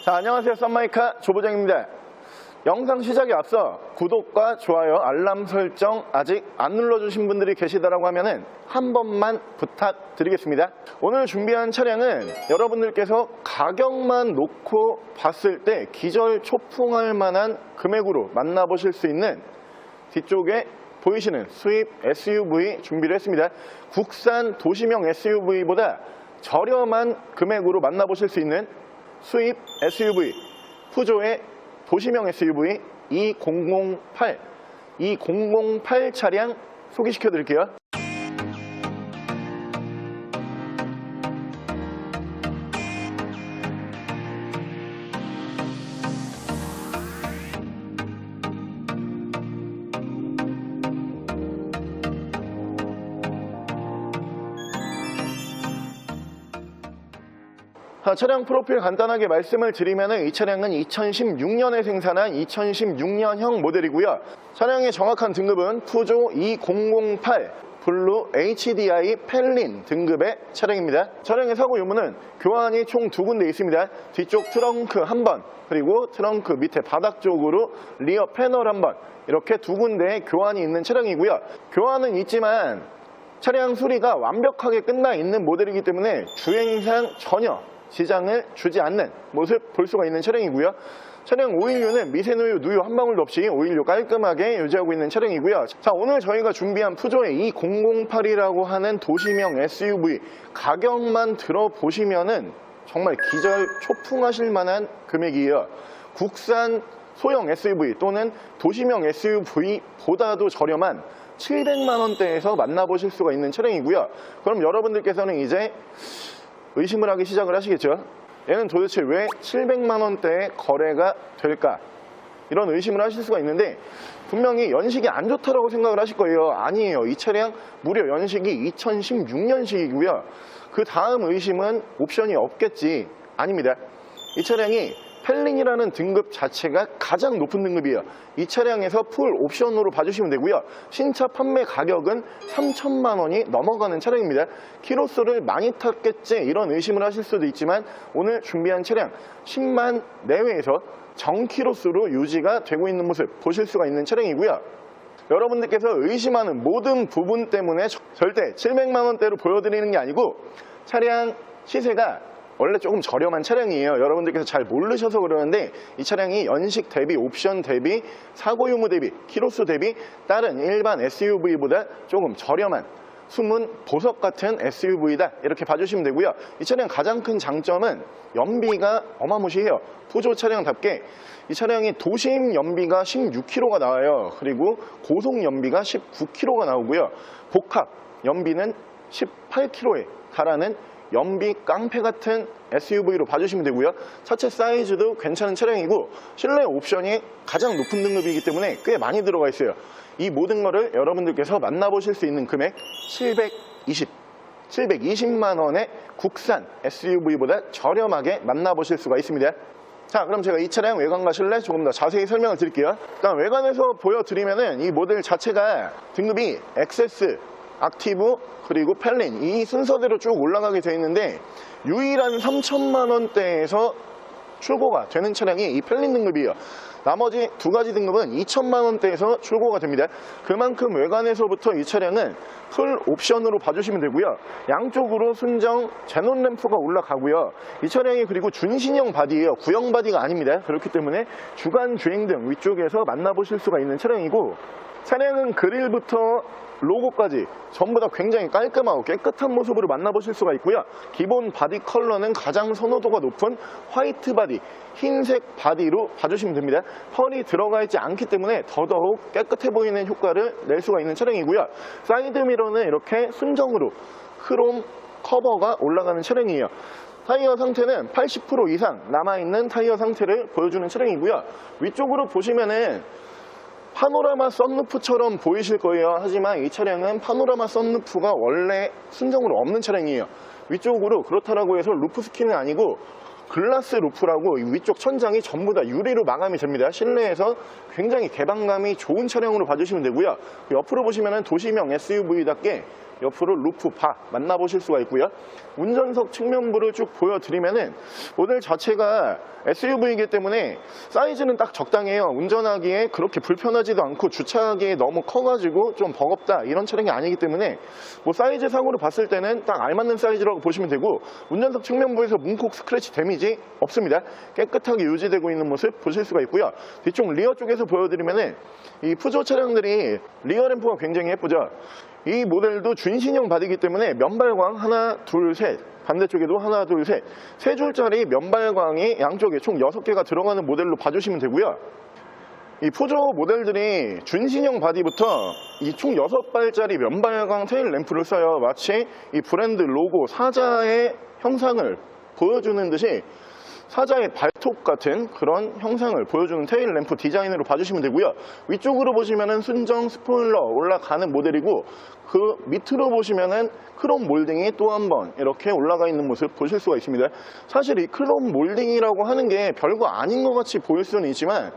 자, 안녕하세요. 썬마이카 조부장입니다. 영상 시작에 앞서 구독과 좋아요, 알람 설정 아직 안 눌러주신 분들이 계시다라고 하면은 한 번만 부탁드리겠습니다. 오늘 준비한 차량은 여러분들께서 가격만 놓고 봤을 때 기절 초풍할 만한 금액으로 만나보실 수 있는 뒤쪽에 보이시는 수입 SUV 준비를 했습니다. 국산 도시명 SUV보다 저렴한 금액으로 만나보실 수 있는 수입 SUV 푸조의 도시명 SUV 2008 차량 소개시켜 드릴게요. 차량 프로필 간단하게 말씀을 드리면 이 차량은 2016년에 생산한 2016년형 모델이고요. 차량의 정확한 등급은 푸조 2008 블루 HDI 펠린 등급의 차량입니다. 차량의 사고 유무는 교환이 총 2군데 있습니다. 뒤쪽 트렁크 1번, 그리고 트렁크 밑에 바닥 쪽으로 리어 패널 1번, 이렇게 2군데의 교환이 있는 차량이고요. 교환은 있지만 차량 수리가 완벽하게 끝나 있는 모델이기 때문에 주행상 전혀 지장을 주지 않는 모습 볼 수가 있는 차량이고요. 차량 오일류는 미세누유, 누유 한 방울도 없이 오일류 깔끔하게 유지하고 있는 차량이고요. 자, 오늘 저희가 준비한 푸조의 2008이라고 하는 도시명 SUV 가격만 들어보시면은 정말 기절 초풍하실 만한 금액이에요. 국산 소형 SUV 또는 도시명 SUV보다도 저렴한 700만 원대에서 만나보실 수가 있는 차량이고요. 그럼 여러분들께서는 이제 의심을 하기 시작을 하시겠죠. 얘는 도대체 왜 700만 원대에 거래가 될까? 이런 의심을 하실 수가 있는데 분명히 연식이 안 좋다라고 생각을 하실 거예요. 아니에요. 이 차량 무려 연식이 2016년식이고요. 그 다음 의심은 옵션이 없겠지. 아닙니다. 이 차량이 펠린이라는 등급 자체가 가장 높은 등급이에요. 이 차량에서 풀 옵션으로 봐주시면 되고요. 신차 판매 가격은 3천만 원이 넘어가는 차량입니다. 키로수를 많이 탔겠지 이런 의심을 하실 수도 있지만 오늘 준비한 차량 10만 내외에서 정키로수로 유지가 되고 있는 모습 보실 수가 있는 차량이고요. 여러분들께서 의심하는 모든 부분 때문에 절대 700만 원대로 보여드리는 게 아니고 차량 시세가 원래 조금 저렴한 차량이에요. 여러분들께서 잘 모르셔서 그러는데 이 차량이 연식 대비, 옵션 대비, 사고 유무 대비, 키로수 대비 다른 일반 SUV보다 조금 저렴한 숨은 보석 같은 SUV다 이렇게 봐주시면 되고요. 이 차량 가장 큰 장점은 연비가 어마무시해요. 푸조 차량답게 이 차량이 도심 연비가 16km가 나와요. 그리고 고속 연비가 19km가 나오고요. 복합 연비는 18km에 달하는 연비 깡패 같은 SUV로 봐주시면 되고요. 차체 사이즈도 괜찮은 차량이고 실내 옵션이 가장 높은 등급이기 때문에 꽤 많이 들어가 있어요. 이 모든 거를 여러분들께서 만나보실 수 있는 금액 720만 원의 국산 SUV보다 저렴하게 만나보실 수가 있습니다. 자, 그럼 제가 이 차량 외관과 실내 조금 더 자세히 설명을 드릴게요. 일단 외관에서 보여드리면은 이 모델 자체가 등급이 XS, 액티브, 그리고 펠린 이 순서대로 쭉 올라가게 되어 있는데 유일한 3천만 원대에서 출고가 되는 차량이 이 펠린 등급이에요. 나머지 두 가지 등급은 2천만 원대에서 출고가 됩니다. 그만큼 외관에서부터 이 차량은 풀 옵션으로 봐주시면 되고요. 양쪽으로 순정 제논 램프가 올라가고요. 이 차량이 그리고 준신형 바디예요. 구형 바디가 아닙니다. 그렇기 때문에 주간 주행등 위쪽에서 만나보실 수가 있는 차량이고 차량은 그릴부터 로고까지 전부 다 굉장히 깔끔하고 깨끗한 모습으로 만나보실 수가 있고요. 기본 바디 컬러는 가장 선호도가 높은 화이트 바디, 흰색 바디로 봐주시면 됩니다. 펄이 들어가 있지 않기 때문에 더더욱 깨끗해 보이는 효과를 낼 수가 있는 차량이고요. 사이드 미러는 이렇게 순정으로 크롬 커버가 올라가는 차량이에요. 타이어 상태는 80% 이상 남아있는 타이어 상태를 보여주는 차량이고요. 위쪽으로 보시면은 파노라마 썬루프처럼 보이실 거예요. 하지만 이 차량은 파노라마 썬루프가 원래 순정으로 없는 차량이에요. 위쪽으로 그렇다라고 해서 루프 스킨은 아니고 글라스 루프라고 위쪽 천장이 전부 다 유리로 마감이 됩니다. 실내에서 굉장히 개방감이 좋은 차량으로 봐주시면 되고요. 옆으로 보시면 도시명 SUV답게 옆으로 루프 바 만나보실 수가 있고요. 운전석 측면부를 쭉 보여드리면은 모델 자체가 SUV이기 때문에 사이즈는 딱 적당해요. 운전하기에 그렇게 불편하지도 않고 주차하기에 너무 커가지고 좀 버겁다 이런 차량이 아니기 때문에 뭐 사이즈 상으로 봤을 때는 딱 알맞는 사이즈라고 보시면 되고, 운전석 측면부에서 문콕 스크래치 데미지 없습니다. 깨끗하게 유지되고 있는 모습 보실 수가 있고요. 뒤쪽 리어 쪽에서 보여드리면은 이 푸조 차량들이 리어 램프가 굉장히 예쁘죠. 이 모델도 준신형 바디이기 때문에 면발광 하나 둘 셋, 반대쪽에도 하나 둘 셋, 세 줄짜리 면발광이 양쪽에 총 6개가 들어가는 모델로 봐주시면 되고요. 이 푸조 모델들이 준신형 바디부터 이 총 6발짜리 면발광 테일 램프를 써요. 마치 이 브랜드 로고 사자의 형상을 보여주는 듯이 사자의 발톱 같은 그런 형상을 보여주는 테일 램프 디자인으로 봐주시면 되고요. 위쪽으로 보시면은 순정 스포일러 올라가는 모델이고, 그 밑으로 보시면은 크롬 몰딩이 또 한 번 이렇게 올라가 있는 모습 보실 수가 있습니다. 사실 이 크롬 몰딩이라고 하는 게 별거 아닌 것 같이 보일 수는 있지만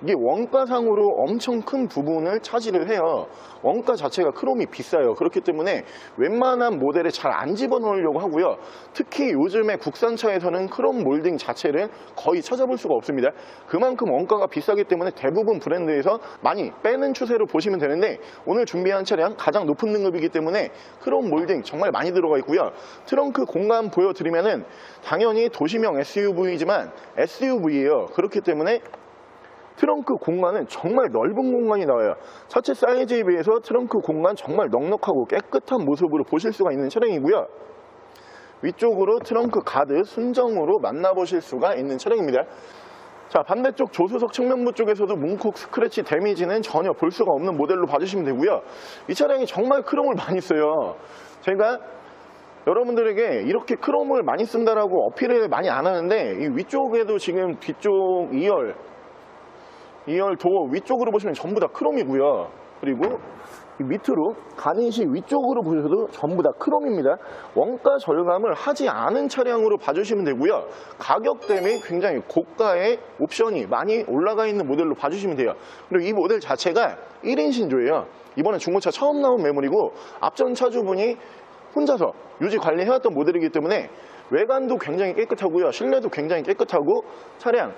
이게 원가상으로 엄청 큰 부분을 차지를 해요. 원가 자체가 크롬이 비싸요. 그렇기 때문에 웬만한 모델에 잘 안 집어넣으려고 하고요. 특히 요즘에 국산차에서는 크롬 몰딩 자체를 거의 찾아볼 수가 없습니다. 그만큼 원가가 비싸기 때문에 대부분 브랜드에서 많이 빼는 추세로 보시면 되는데, 오늘 준비한 차량 가장 높은 등급이기 때문에 크롬 몰딩 정말 많이 들어가 있고요. 트렁크 공간 보여드리면은 당연히 도시명 SUV이지만 SUV예요. 그렇기 때문에 트렁크 공간은 정말 넓은 공간이 나와요. 차체 사이즈에 비해서 트렁크 공간 정말 넉넉하고 깨끗한 모습으로 보실 수가 있는 차량이고요. 위쪽으로 트렁크 가드 순정으로 만나보실 수가 있는 차량입니다. 자, 반대쪽 조수석 측면부 쪽에서도 문콕 스크래치 데미지는 전혀 볼 수가 없는 모델로 봐주시면 되고요. 이 차량이 정말 크롬을 많이 써요. 제가 여러분들에게 이렇게 크롬을 많이 쓴다라고 어필을 많이 안 하는데, 이 위쪽에도 지금 뒤쪽 2열 도어 위쪽으로 보시면 전부 다 크롬이고요. 그리고 이 밑으로 가니시 위쪽으로 보셔도 전부 다 크롬입니다. 원가 절감을 하지 않은 차량으로 봐주시면 되고요. 가격 대비 굉장히 고가의 옵션이 많이 올라가 있는 모델로 봐주시면 돼요. 그리고 이 모델 자체가 1인 신조예요. 이번에 중고차 처음 나온 매물이고, 앞전 차주분이 혼자서 유지 관리해왔던 모델이기 때문에 외관도 굉장히 깨끗하고요. 실내도 굉장히 깨끗하고, 차량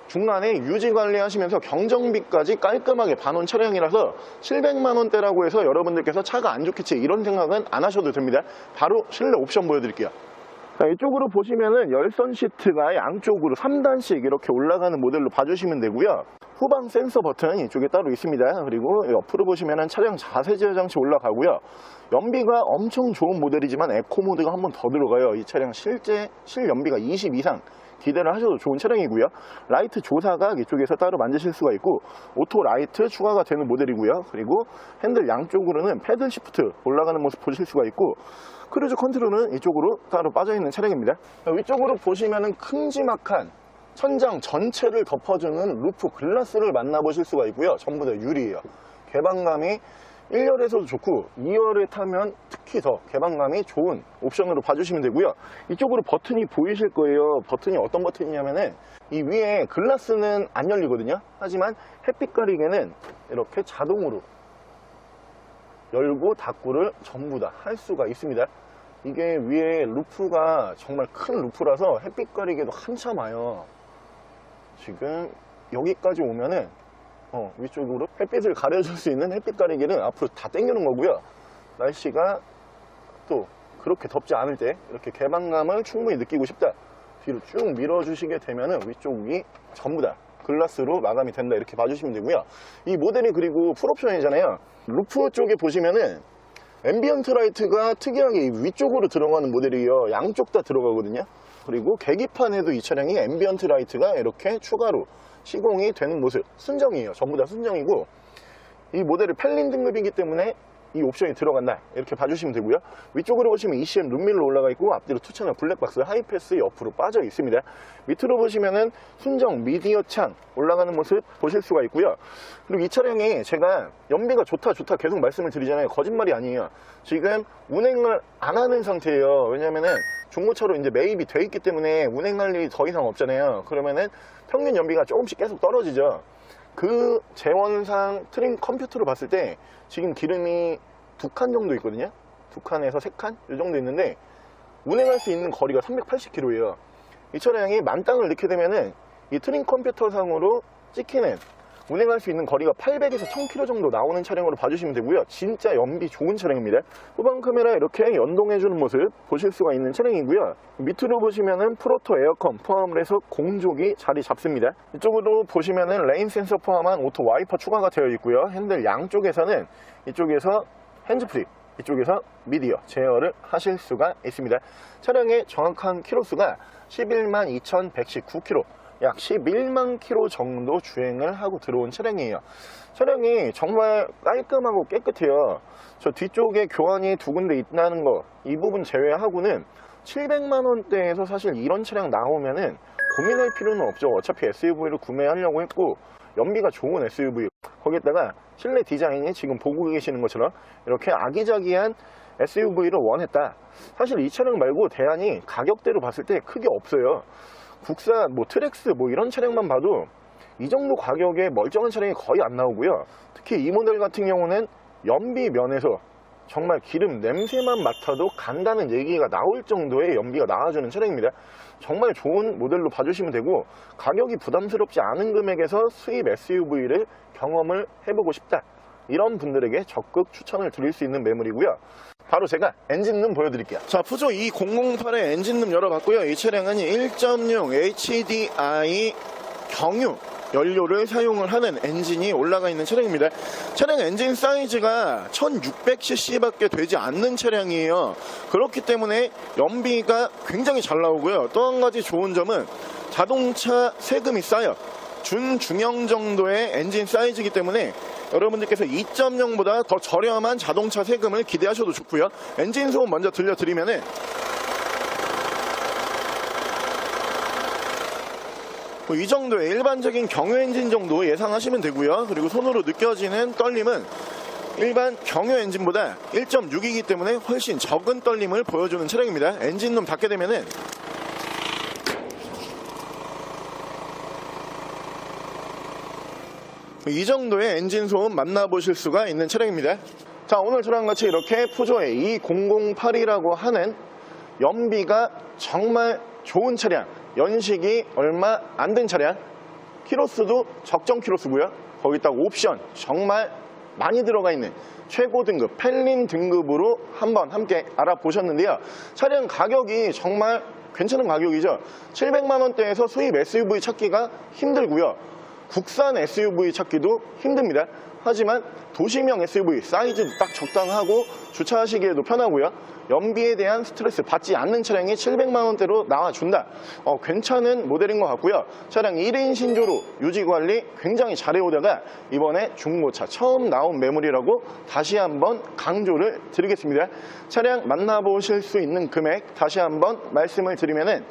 중간에 유지 관리하시면서 경정비까지 깔끔하게 봐놓은 차량이라서 700만 원대라고 해서 여러분들께서 차가 안 좋겠지 이런 생각은 안 하셔도 됩니다. 바로 실내 옵션 보여드릴게요. 자, 이쪽으로 보시면은 열선 시트가 양쪽으로 3단씩 이렇게 올라가는 모델로 봐주시면 되고요. 후방 센서 버튼 이쪽에 따로 있습니다. 그리고 옆으로 보시면은 차량 자세 제어 장치 올라가고요. 연비가 엄청 좋은 모델이지만 에코 모드가 한 번 더 들어가요. 이 차량 실제 실연비가 20 이상 기대를 하셔도 좋은 차량이고요. 라이트 조사각 이쪽에서 따로 만드실 수가 있고, 오토 라이트 추가가 되는 모델이고요. 그리고 핸들 양쪽으로는 패들 시프트 올라가는 모습 보실 수가 있고, 크루즈 컨트롤은 이쪽으로 따로 빠져있는 차량입니다. 위쪽으로 보시면은 큼지막한 천장 전체를 덮어주는 루프 글라스를 만나보실 수가 있고요. 전부 다 유리예요. 개방감이 1열에서도 좋고 2열에 타면 특히 더 개방감이 좋은 옵션으로 봐주시면 되고요. 이쪽으로 버튼이 보이실 거예요. 버튼이 어떤 버튼이냐면은 이 위에 글라스는 안 열리거든요. 하지만 햇빛 가리개는 이렇게 자동으로 열고 닫고를 전부 다 할 수가 있습니다. 이게 위에 루프가 정말 큰 루프라서 햇빛 가리개도 한참 와요. 지금 여기까지 오면은 위쪽으로 햇빛을 가려줄 수 있는 햇빛 가리개는 앞으로 다 당겨놓은 거고요. 날씨가 또 그렇게 덥지 않을 때 이렇게 개방감을 충분히 느끼고 싶다, 뒤로 쭉 밀어주시게 되면은 위쪽이 전부 다 글라스로 마감이 된다 이렇게 봐주시면 되고요. 이 모델이 그리고 풀옵션이잖아요. 루프 쪽에 보시면은 앰비언트 라이트가 특이하게 위쪽으로 들어가는 모델이에요. 양쪽 다 들어가거든요. 그리고 계기판에도 이 차량이 앰비언트 라이트가 이렇게 추가로 시공이 되는 모습, 순정이에요. 전부 다 순정이고, 이 모델이 펠린 등급이기 때문에 이 옵션이 들어간다 이렇게 봐주시면 되고요. 위쪽으로 보시면 ECM 룸밀러 올라가 있고, 앞뒤로 2채널 블랙박스 하이패스 옆으로 빠져 있습니다. 밑으로 보시면은 순정 미디어 창 올라가는 모습 보실 수가 있고요. 그리고 이 차량이 제가 연비가 좋다 계속 말씀을 드리잖아요. 거짓말이 아니에요. 지금 운행을 안 하는 상태예요. 왜냐면은 중고차로 이제 매입이 돼 있기 때문에 운행할 일이 더 이상 없잖아요. 그러면은 평균 연비가 조금씩 계속 떨어지죠. 그 재원상 트림 컴퓨터로 봤을 때 지금 기름이 2칸 정도 있거든요. 2칸에서 3칸 이 정도 있는데 운행할 수 있는 거리가 380km예요. 이 차량이 만땅을 넣게 되면은 이 트림 컴퓨터상으로 찍히는 운행할 수 있는 거리가 800에서 1000km 정도 나오는 차량으로 봐주시면 되고요. 진짜 연비 좋은 차량입니다. 후방 카메라 이렇게 연동해주는 모습 보실 수가 있는 차량이고요. 밑으로 보시면은 프로토 에어컨 포함을 해서 공조기 자리 잡습니다. 이쪽으로 보시면은 레인 센서 포함한 오토 와이퍼 추가가 되어 있고요. 핸들 양쪽에서는 이쪽에서 핸즈프리, 이쪽에서 미디어 제어를 하실 수가 있습니다. 차량의 정확한 키로수가 112,119km, 약 11만 km 정도 주행을 하고 들어온 차량이에요. 차량이 정말 깔끔하고 깨끗해요. 저 뒤쪽에 교환이 2군데 있다는 거, 이 부분 제외하고는 700만원대에서 사실 이런 차량 나오면은 고민할 필요는 없죠. 어차피 SUV를 구매하려고 했고 연비가 좋은 SUV, 거기에다가 실내 디자인이 지금 보고 계시는 것처럼 이렇게 아기자기한 SUV를 원했다. 사실 이 차량 말고 대안이 가격대로 봤을 때 크게 없어요. 국산 트랙스 이런 차량만 봐도 이 정도 가격에 멀쩡한 차량이 거의 안 나오고요. 특히 이 모델 같은 경우는 연비 면에서 정말 기름 냄새만 맡아도 간다는 얘기가 나올 정도의 연비가 나와주는 차량입니다. 정말 좋은 모델로 봐주시면 되고, 가격이 부담스럽지 않은 금액에서 수입 SUV를 경험을 해보고 싶다, 이런 분들에게 적극 추천을 드릴 수 있는 매물이고요. 바로 제가 엔진룸 보여드릴게요. 자, 푸조 2008의 엔진룸 열어봤고요. 이 차량은 1.6 HDI 경유 연료를 사용을 하는 엔진이 올라가 있는 차량입니다. 차량 엔진 사이즈가 1600cc 밖에 되지 않는 차량이에요. 그렇기 때문에 연비가 굉장히 잘 나오고요. 또 한 가지 좋은 점은 자동차 세금이 싸요. 준중형 정도의 엔진 사이즈이기 때문에 여러분들께서 2.0보다 더 저렴한 자동차 세금을 기대하셔도 좋고요. 엔진 소음 먼저 들려드리면은 이 정도의 일반적인 경유 엔진 정도 예상하시면 되고요. 그리고 손으로 느껴지는 떨림은 일반 경유 엔진보다 1.6이기 때문에 훨씬 적은 떨림을 보여주는 차량입니다. 엔진룸 닫게 되면은 이 정도의 엔진 소음 만나보실 수가 있는 차량입니다. 자, 오늘 저랑 같이 이렇게 푸조의 2008이라고 하는 연비가 정말 좋은 차량, 연식이 얼마 안 된 차량, 키로수도 적정 키로수고요. 거기다가 옵션 정말 많이 들어가 있는 최고 등급, 펠린 등급으로 한번 함께 알아보셨는데요. 차량 가격이 정말 괜찮은 가격이죠. 700만원대에서 수입 SUV 찾기가 힘들고요. 국산 SUV 찾기도 힘듭니다. 하지만 도시명 SUV 사이즈도 딱 적당하고 주차하시기에도 편하고요. 연비에 대한 스트레스 받지 않는 차량이 700만원대로 나와준다. 괜찮은 모델인 것 같고요. 차량 1인 신조로 유지관리 굉장히 잘해오다가 이번에 중고차 처음 나온 매물이라고 다시 한번 강조를 드리겠습니다. 차량 만나보실 수 있는 금액 다시 한번 말씀을 드리면은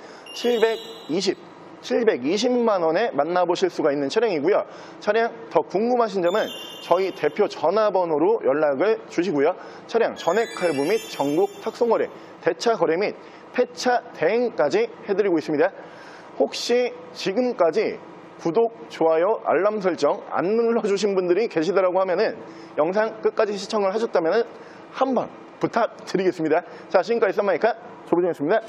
720만원에 만나보실 수가 있는 차량이고요. 차량 더 궁금하신 점은 저희 대표 전화번호로 연락을 주시고요. 차량 전액 할부 및 전국 탁송거래, 대차 거래 및 폐차 대행까지 해드리고 있습니다. 혹시 지금까지 구독, 좋아요, 알람 설정 안 눌러주신 분들이 계시더라고 하면은 영상 끝까지 시청을 하셨다면 한번 부탁드리겠습니다. 자, 지금까지 썸마이카 조부정이었습니다.